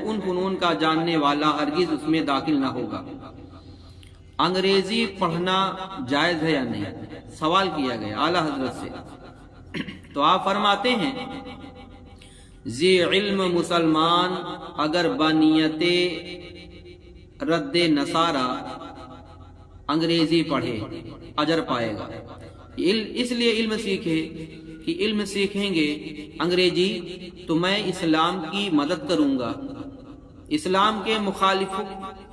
ان فنون کا جاننے والا ہرگز اس میں داخل نہ ہوگا۔ انگریزی پڑھنا جائز ہے یا نہیں؟ سوال کیا گیا اعلیٰ حضرت سے، تو آپ فرماتے ہیں ذی علم مسلمان اگر بنیت رد نصارہ انگریزی پڑھے اجر پائے گا۔ اس لیے علم سیکھے کہ علم سیکھیں گے انگریزی تو میں اسلام کی مدد کروں گا، اسلام کے مخالف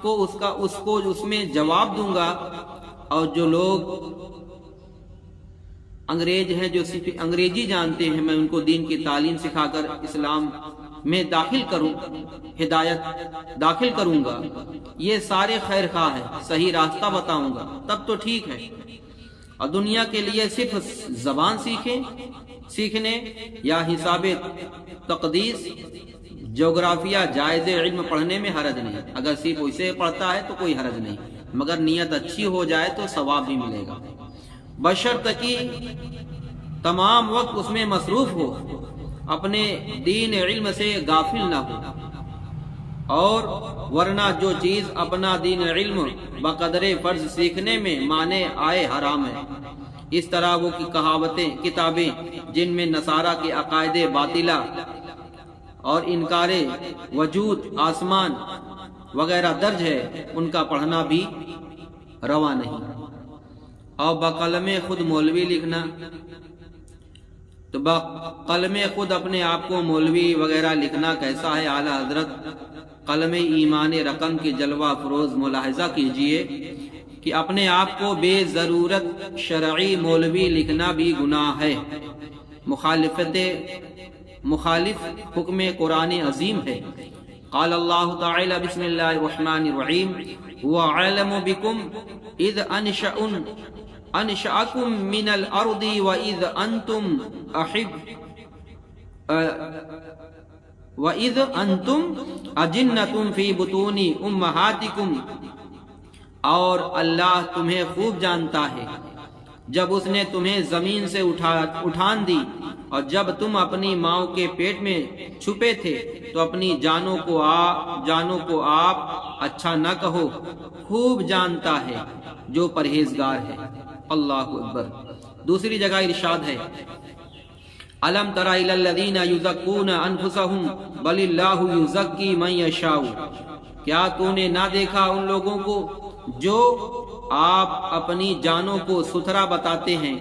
کو اس میں جواب دوں گا، اور جو لوگ انگریز ہیں جو صرف انگریزی جانتے ہیں میں ان کو دین کی تعلیم سکھا کر اسلام میں ہدایت داخل کروں گا۔ یہ سارے خیر خواہ ہیں، صحیح راستہ بتاؤں گا، تب تو ٹھیک ہے۔ اور دنیا کے لیے صرف زبان سیکھنے یا حساب تقدیس جغرافیہ جائز علم پڑھنے میں حرج نہیں۔ اگر صرف اسے پڑھتا ہے تو کوئی حرج نہیں، مگر نیت اچھی ہو جائے تو ثواب بھی ملے گا، بشرط کہ تمام وقت اس میں مصروف ہو، اپنے دین علم سے غافل نہ ہو، اور ورنہ جو چیز اپنا دین علم بقدر فرض سیکھنے میں مانے آئے حرام ہے۔ اس طرح وہ کتابیں جن میں نصارہ کے عقائد باطلہ اور انکار وجود آسمان وغیرہ درج ہے ان کا پڑھنا بھی روا نہیں۔ اور بقلم خود مولوی لکھنا، تو بقلم خود اپنے آپ کو مولوی وغیرہ لکھنا کیسا ہے؟ اعلیٰ حضرت قلم ایمان رقم کی جلوہ افروز ملاحظہ کیجئے کہ اپنے آپ کو بے ضرورت شرعی مولوی لکھنا بھی گناہ ہے، مخالف حکم قرآن عظیم ہے۔ قال اللہ تعالی بسم اللہ الرحمن الرحیم وَعَلَمُ بِكُمْ اِذْ أَنشَأَكُم مِّنَ الْأَرْضِ وَإِذْ أَنْتُمْ أَجِنَّةٌ فِي بُطُونِ أُمَّهَاتِكُمْ، اور اللہ تمہیں خوب جانتا ہے جب اس نے تمہیں زمین سے اٹھان دی، اور جب تم اپنی ماؤں کے پیٹ میں چھپے تھے تو اپنی جانوں کو آپ اچھا نہ کہو، خوب جانتا ہے جو پرہیزگار ہے۔ اللہ اکبر۔ دوسری جگہ ارشاد ہے الم تر الی الذین یزکون انفسهم بل اللہ یزکی من یشاء، کیا تو نے نہ دیکھا ان لوگوں کو جو آپ اپنی جانوں کو ستھرا بتاتے ہیں،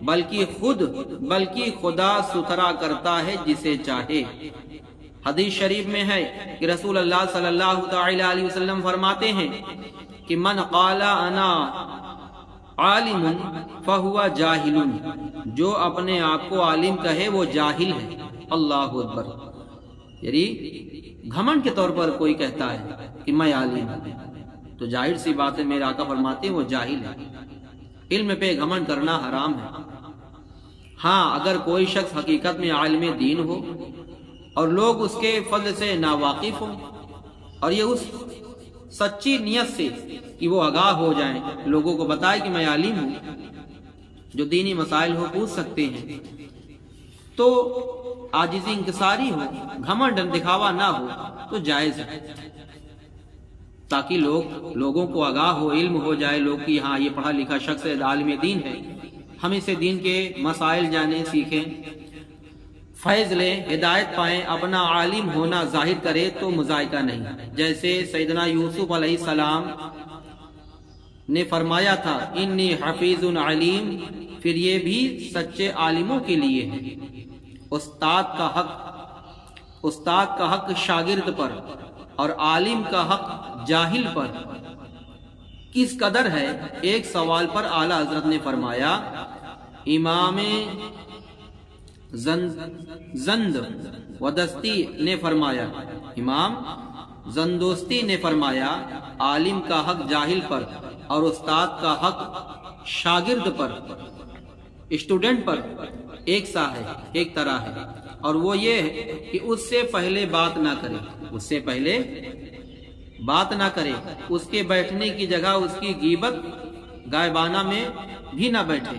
بلکہ خدا ستھرا کرتا ہے جسے چاہے۔ حدیث شریف میں ہے کہ رسول اللہ صلی اللہ تعالی علیہ وسلم فرماتے ہیں کہ من قال انا عالم فہو جاہل، جو اپنے آپ کو عالم کہے وہ جاہل ہے۔ اللہ اکبر۔ یعنی گھمنڈ کے طور پر کوئی کہتا ہے کہ میں عالم ہوں تو ظاہر سی بات ہے میرے آقا فرماتے ہیں وہ جاہل ہے۔ علم پہ گھمنڈ کرنا حرام ہے۔ ہاں اگر کوئی شخص حقیقت میں عالم دین ہو اور لوگ اس کے فضل سے ناواقف ہوں، اور یہ اس سچی نیت سے کہ وہ آگاہ ہو جائیں، لوگوں کو بتائے کہ میں عالم ہوں، جو دینی مسائل ہو پوچھ سکتے ہیں، تو عاجزی انکساری ہو، گھمنڈ دکھاوا نہ ہو تو جائز ہے، تاکہ لوگوں کو آگاہ ہو، علم ہو جائے لوگ کہ ہاں یہ پڑھا لکھا شخص عالم دین ہے، ہم اسے دین کے مسائل جانیں، سیکھیں، فیض لیں، ہدایت پائیں، اپنا عالم ہونا ظاہر کرے تو مذائقہ نہیں۔ جیسے سیدنا یوسف علیہ السلام نے فرمایا تھا انی حفیظ علیم، پھر یہ بھی سچے عالموں کے لیے ہے۔ استاد کا حق شاگرد پر اور عالم کا حق جاہل پر کس قدر ہے؟ ایک سوال پر اعلیٰ حضرت نے فرمایا امام زند ودستی نے فرمایا، امام زندوستی نے فرمایا عالم کا حق جاہل پر اور استاد کا حق شاگرد پر، اسٹوڈنٹ پر ایک سا ہے، ایک طرح ہے، اور وہ یہ ہے کہ اس سے پہلے بات نہ کرے، اس کے بیٹھنے کی جگہ اس کی غیبت غائبانہ میں بھی نہ بیٹھے،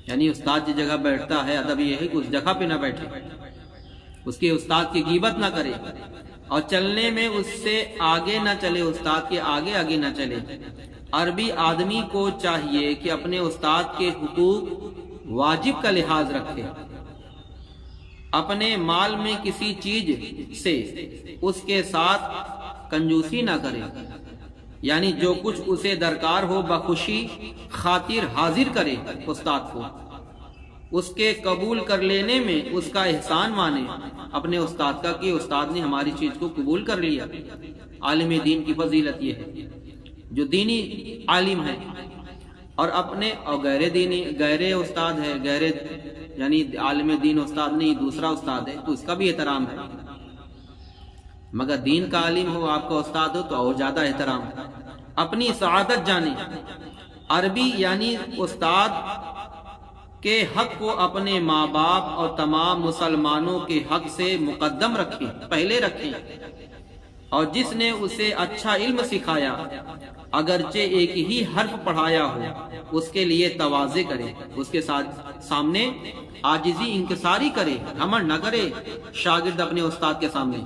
یعنی استاد جس جگہ بیٹھتا ہے ادب یہ ہے کہ اس جگہ پہ نہ بیٹھے، اس کے استاد کی غیبت نہ کرے، اور چلنے میں اس سے آگے نہ چلے، استاد کے آگے آگے نہ چلے۔ عربی آدمی کو چاہیے کہ اپنے استاد کے حقوق واجب کا لحاظ رکھے، اپنے مال میں کسی چیز سے اس کے ساتھ کنجوسی نہ کرے، یعنی جو کچھ اسے درکار ہو بخوشی خاطر حاضر کرے استاد کو، اس کے قبول کر لینے میں اس کا احسان مانے اپنے استاد کا کہ استاد نے ہماری چیز کو قبول کر لیا۔ عالم دین کی فضیلت یہ ہے جو دینی عالم ہے، اور اپنے اور غیر استاد ہے، غیر یعنی عالم دین استاد نہیں، دوسرا استاد ہے تو اس کا بھی احترام ہے، مگر دین کا عالم ہو آپ کا استاد ہو تو اور زیادہ احترام۔ اپنی سعادت جانے، عربی یعنی استاد کے حق کو اپنے ماں باپ اور تمام مسلمانوں کے حق سے مقدم رکھیں، پہلے رکھیں، اور جس نے اسے اچھا علم سکھایا اگرچہ ایک ہی حرف پڑھایا ہو اس کے لیے تواضع کرے، اس کے سامنے عاجزی انکساری کرے، گھمنڈ نہ کرے شاگرد اپنے استاد کے سامنے،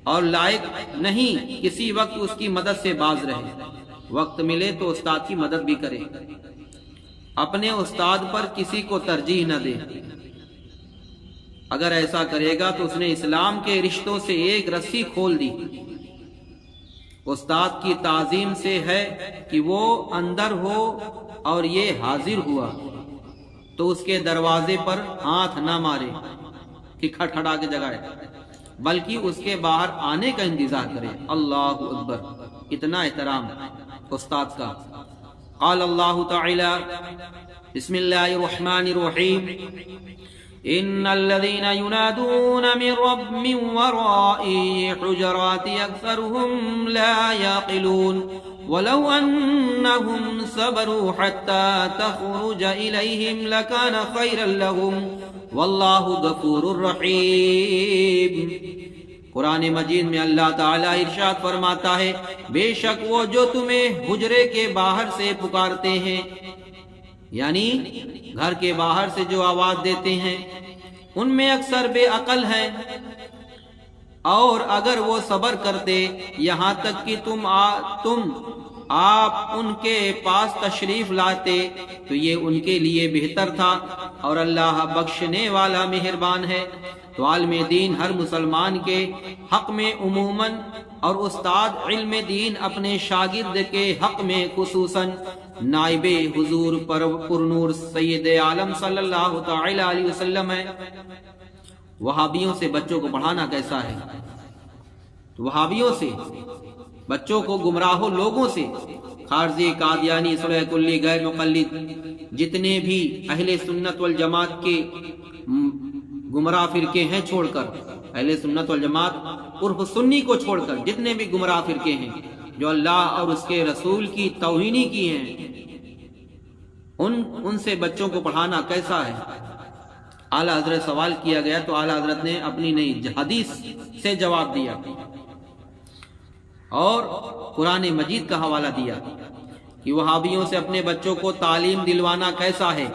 اور لائق نہیں کسی وقت اس کی مدد سے باز رہے، وقت ملے تو استاد کی مدد بھی کرے، اپنے استاد پر کسی کو ترجیح نہ دے، اگر ایسا کرے گا تو اس نے اسلام کے رشتوں سے ایک رسی کھول دی۔ استاد کی تعظیم سے ہے کہ وہ اندر ہو اور یہ حاضر ہوا تو اس کے دروازے پر ہاتھ نہ مارے کہ کھٹکھٹا کے جگائے، بلکہ اس کے باہر آنے کا انتظار کرے۔ اللہ اکبر، اتنا احترام استاد کا۔ قال اللہ تعالی بسم اللہ الرحمن الرحیم ان الذين ينادون من وراء حجرات اكثرهم لا يعقلون ولو انهم صبروا حتى تخرج اليهم لكان خيرا لهم والله غفور رحيم۔ قرآن مجید میں اللہ تعالیٰ ارشاد فرماتا ہے، بے شک وہ جو تمہیں حجرے کے باہر سے پکارتے ہیں، یعنی گھر کے باہر سے جو آواز دیتے ہیں، ان میں اکثر بے عقل ہیں، اور اگر وہ صبر کرتے یہاں تک کہ تم آپ ان کے پاس تشریف لاتے تو یہ ان کے لیے بہتر تھا، اور اللہ بخشنے والا مہربان ہے۔ تو عالم دین ہر مسلمان کے حق میں عموماً اور استاد علم دین اپنے شاگرد کے حق میں خصوصاً نائب حضور پرنور سید عالم صلی اللہ تعالی علیہ وسلم ہے۔ وہابیوں سے بچوں کو پڑھانا کیسا ہے؟ تو وہابیوں سے بچوں کو، گمراہوں لوگوں سے، خارجی، قادیانی، صلح کلی، غیر مقلد، جتنے بھی اہل سنت والجماعت کے گمراہ فرقے ہیں چھوڑ کر، اہل سنت والجماعت عرف سنی کو چھوڑ کر جتنے بھی گمراہ فرقے ہیں جو اللہ اور اس کے رسول کی توہینی کی ہیں، ان سے بچوں کو پڑھانا کیسا ہے؟ اعلیٰ حضرت سوال کیا گیا تو اعلیٰ حضرت نے اپنی نئی حدیث سے جواب دیا اور قرآن مجید کا حوالہ دیا کہ وہابیوں سے اپنے بچوں کو تعلیم دلوانا کیسا ہے۔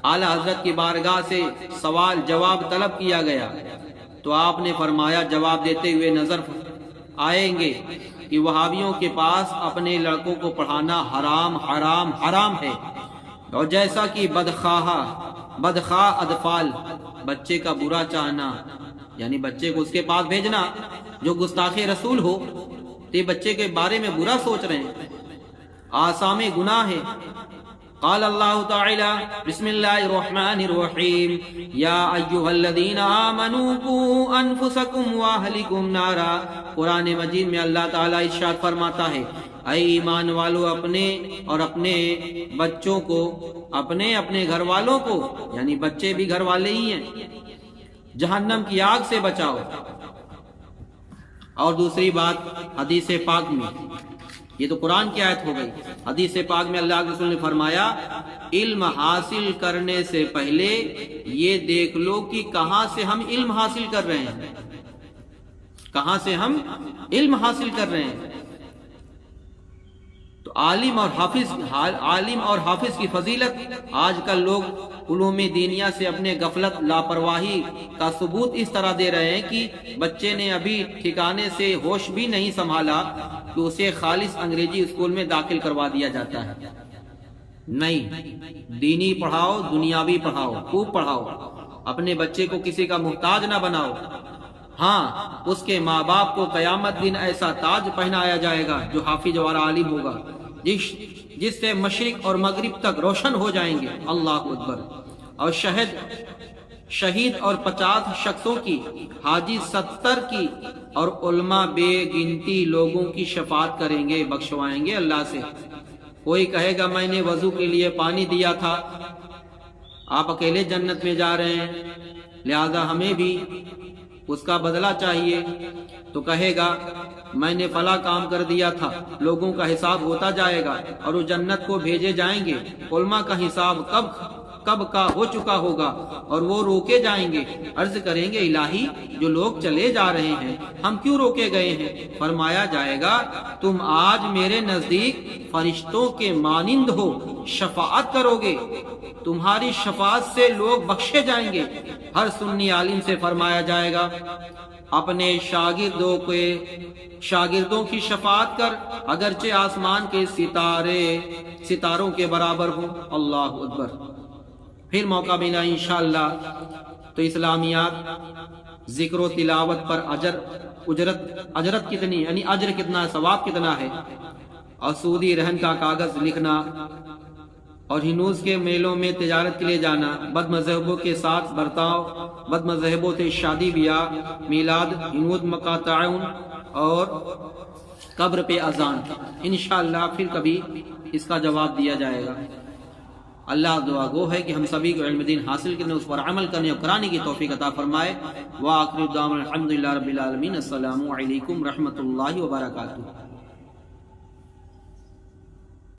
اعلیٰ حضرت کی بارگاہ سے سوال جواب طلب کیا گیا تو آپ نے فرمایا، جواب دیتے ہوئے نظر آئیں گے کہ وہابیوں کے پاس اپنے لڑکوں کو پڑھانا حرام حرام حرام ہے، اور جیسا کہ بدخواہ اطفال، بچے کا برا چاہنا، یعنی بچے کو اس کے پاس بھیجنا جو گستاخ رسول ہو، تو یہ بچے کے بارے میں برا سوچ رہے ہیں، آثام گناہ ہے۔ قال اللہ تعالی بسم اللہ الرحمن الرحیم یا ایھا الذین آمنوا قوا انفسکم واہلکم نارا۔ قرآن مجید میں اللہ تعالی ارشاد فرماتا ہے، اے ایمان والو، اپنے اور اپنے بچوں کو، اپنے گھر والوں کو، یعنی بچے بھی گھر والے ہی ہیں، جہنم کی آگ سے بچاؤ۔ اور دوسری بات حدیث پاک میں، یہ تو قرآن کی آیت ہو گئی، حدیث پاک میں اللہ کے رسول نے فرمایا، علم حاصل کرنے سے پہلے یہ دیکھ لو کہ کہاں سے ہم علم حاصل کر رہے ہیں، کہاں سے ہم علم حاصل کر رہے ہیں۔ تو عالم اور حافظ کی فضیلت آج کل لوگ علوم دینیہ سے اپنے غفلت لاپرواہی کا ثبوت اس طرح دے رہے ہیں کہ بچے نے ابھی ٹھکانے سے ہوش بھی نہیں سنبھالا کہ اسے خالص انگریزی اسکول میں داخل کروا دیا جاتا ہے۔ نہیں، دینی پڑھاؤ، دنیاوی پڑھاؤ، خوب پڑھاؤ، اپنے بچے کو کسی کا محتاج نہ بناؤ۔ ہاں، اس کے ماں باپ کو قیامت دن ایسا تاج پہنایا جائے گا جو حافظ اور عالم ہوگا، جس سے مشرق اور مغرب تک روشن ہو جائیں گے۔ اللہ اکبر۔ اور شہید اور 50 شخصوں کی، حاجی 70 کی، اور علماء بے گنتی لوگوں کی شفاعت کریں گے، بخشوائیں گے اللہ سے۔ کوئی کہے گا میں نے وضو کے لیے پانی دیا تھا، آپ اکیلے جنت میں جا رہے ہیں، لہذا ہمیں بھی اس کا بدلہ چاہیے۔ تو کہے گا میں نے فلاں کام کر دیا تھا، لوگوں کا حساب ہوتا جائے گا اور وہ جنت کو بھیجے جائیں گے۔ علماء کا حساب کب کا ہو چکا ہوگا اور وہ روکے جائیں گے۔ عرض کریں گے الہی، جو لوگ چلے جا رہے ہیں ہم کیوں روکے گئے ہیں؟ فرمایا جائے گا تم آج میرے نزدیک فرشتوں کے مانند ہو، شفاعت کرو گے، تمہاری شفاعت سے لوگ بخشے جائیں گے۔ ہر سنی عالم سے فرمایا جائے گا اپنے شاگردوں کی شفاعت کر، اگرچہ آسمان کے ستاروں کے برابر ہوں۔ اللہ اکبر۔ پھر موقع ملا انشاءاللہ تو اسلامیات، ذکر و تلاوت پر اجرت کتنی، یعنی اجر کتنا ہے، ثواب کتنا ہے، اور سودی رہن کا کاغذ لکھنا، اور ہنوز کے میلوں میں تجارت کے لیے جانا، بد مذہبوں کے ساتھ برتاؤ، بد مذہبوں سے شادی بیاہ، میلاد، ہنود مکہ تعاون، اور قبر پہ اذان۔ انشاءاللہ پھر کبھی اس کا جواب دیا جائے گا۔ اللہ دعا گو ہے کہ ہم سبھی کو علم دین حاصل کرنے، اس پر عمل کرنے اور کرانے کی توفیق عطا فرمائے۔ وآخر دعوانا الحمدللہ رب العالمین۔ السلام علیکم رحمۃ اللہ وبرکاتہ۔